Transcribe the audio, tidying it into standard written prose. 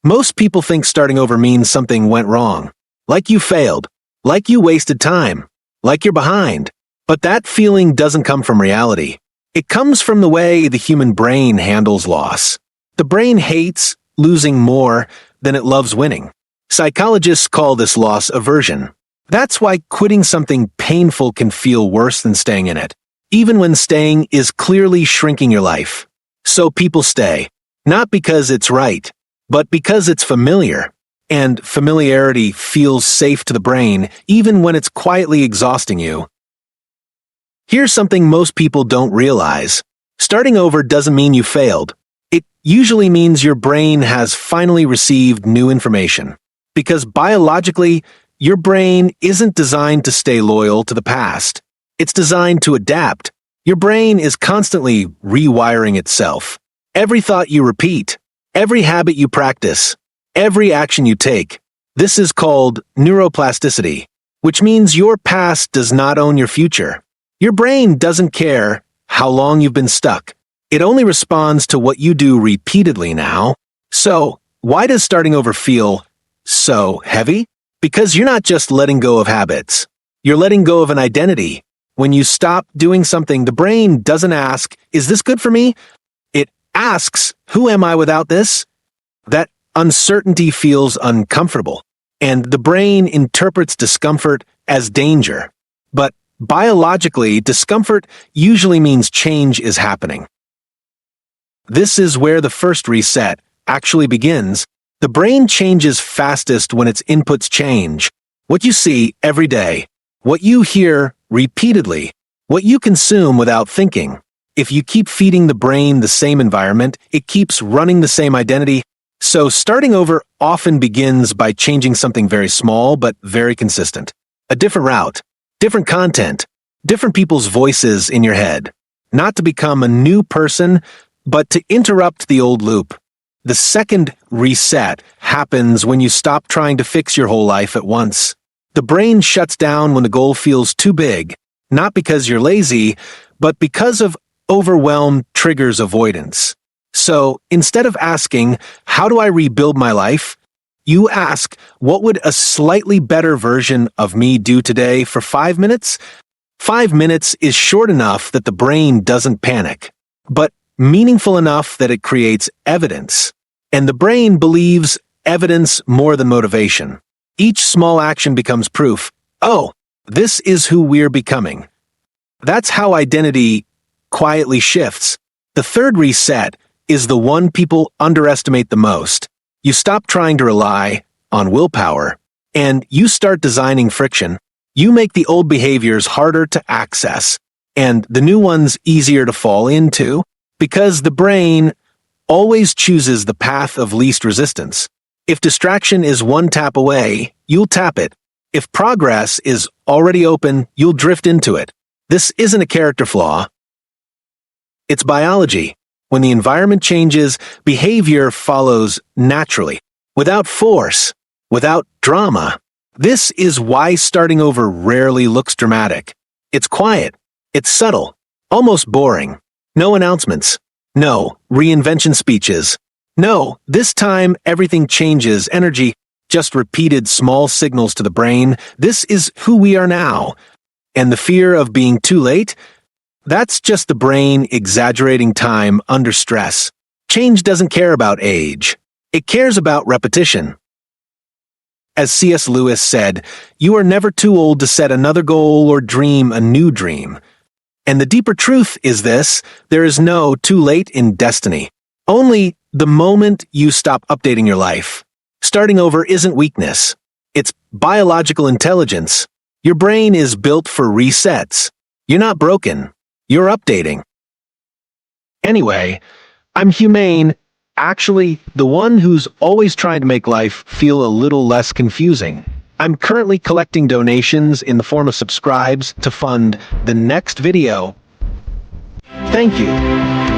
Most people think starting over means something went wrong. Like you failed. Like you wasted time. Like you're behind. But that feeling doesn't come from reality. It comes from the way the human brain handles loss. The brain hates losing more than it loves winning. Psychologists call this loss aversion. That's why quitting something painful can feel worse than staying in it, even when staying is clearly shrinking your life. So people stay, not because it's right, but because it's familiar. And familiarity feels safe to the brain, even when it's quietly exhausting you. Here's something most people don't realize. Starting over doesn't mean you failed. It usually means your brain has finally received new information. Because biologically, your brain isn't designed to stay loyal to the past. It's designed to adapt. Your brain is constantly rewiring itself. Every thought you repeat, every habit you practice, every action you take. This is called neuroplasticity, which means your past does not own your future. Your brain doesn't care how long you've been stuck. It only responds to what you do repeatedly now. So, why does starting over feel so heavy? Because you're not just letting go of habits. You're letting go of an identity. When you stop doing something, the brain doesn't ask, is this good for me? It asks, who am I without this? That uncertainty feels uncomfortable, and the brain interprets discomfort as danger. But biologically, discomfort usually means change is happening. This is where the first reset actually begins. The brain changes fastest when its inputs change. What you see every day, what you hear repeatedly, what you consume without thinking. If you keep feeding the brain the same environment, it keeps running the same identity. So starting over often begins by changing something very small but very consistent. A different route, different content, different people's voices in your head. Not to become a new person, but to interrupt the old loop. The second reset happens when you stop trying to fix your whole life at once. The brain shuts down when the goal feels too big, not because you're lazy, but because of overwhelm triggers avoidance. So, instead of asking, how do I rebuild my life? You ask, what would a slightly better version of me do today for 5 minutes? 5 minutes is short enough that the brain doesn't panic, but meaningful enough that it creates evidence. And the brain believes evidence more than motivation. Each small action becomes proof. Oh, this is who we're becoming. That's how identity quietly shifts. The third reset is the one people underestimate the most. You stop trying to rely on willpower, and you start designing friction. You make the old behaviors harder to access, and the new ones easier to fall into, because the brain always chooses the path of least resistance. If distraction is one tap away, you'll tap it. If progress is already open, you'll drift into it. This isn't a character flaw. It's biology. When the environment changes, behavior follows naturally, without force, without drama. This is why starting over rarely looks dramatic. It's quiet. It's subtle. Almost boring. No announcements. No reinvention speeches. No, this time everything changes energy, just repeated small signals to the brain. This is who we are now. And the fear of being too late? That's just the brain exaggerating time under stress. Change doesn't care about age. It cares about repetition. As C.S. Lewis said, you are never too old to set another goal or dream a new dream. And the deeper truth is this: there is no too late in destiny. Only the moment you stop updating your life. Starting over isn't weakness. It's biological intelligence. Your brain is built for resets. You're not broken. You're updating. Anyway, I'm humane, actually the one who's always trying to make life feel a little less confusing. I'm currently collecting donations in the form of subscribes to fund the next video. Thank you.